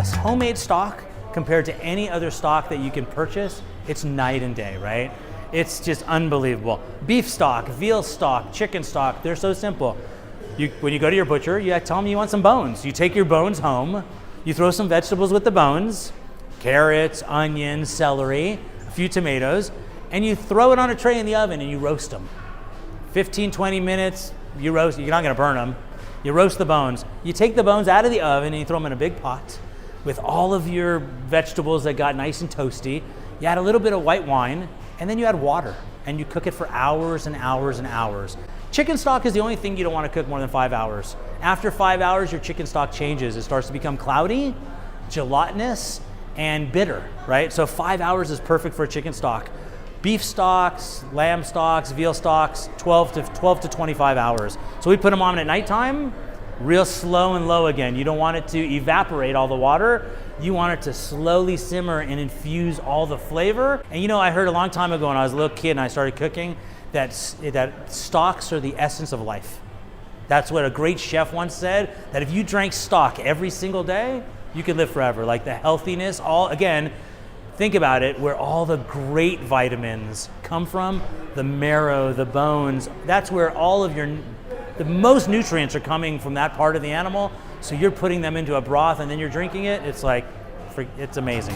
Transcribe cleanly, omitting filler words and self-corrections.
a homemade stock compared to any other stock that you can purchase, it's night and day, right? It's just unbelievable. Beef stock, veal stock, chicken stock, they're so simple. When you go to your butcher, you tell them you want some bones. You take your bones home, you throw some vegetables with the bones, carrots, onions, celery, a few tomatoes, and you throw it on a tray in the oven and you roast them. 15, 20 minutes, you roast, you're not gonna burn them. You roast the bones. You take the bones out of the oven and you throw them in a big pot with all of your vegetables that got nice and toasty. You add a little bit of white wine, and then you add water, and you cook it for hours and hours and hours. Chicken stock is the only thing you don't want to cook more than 5 hours. After 5 hours, your chicken stock changes. It starts to become cloudy, gelatinous, and bitter, right? So 5 hours is perfect for chicken stock. Beef stocks, lamb stocks, veal stocks, 12 to 25 hours. So we put them on at nighttime, real slow and low again. You don't want it to evaporate all the water. You want it to slowly simmer and infuse all the flavor. And you know, I heard a long time ago when I was a little kid and I started cooking that stocks are the essence of life. That's what a great chef once said, that if you drank stock every single day, you could live forever. Like the healthiness, again, think about it, where all the great vitamins come from, the marrow, the bones, that's where all of the most nutrients are coming from that part of the animal. So you're putting them into a broth and then you're drinking it. It's like, it's amazing.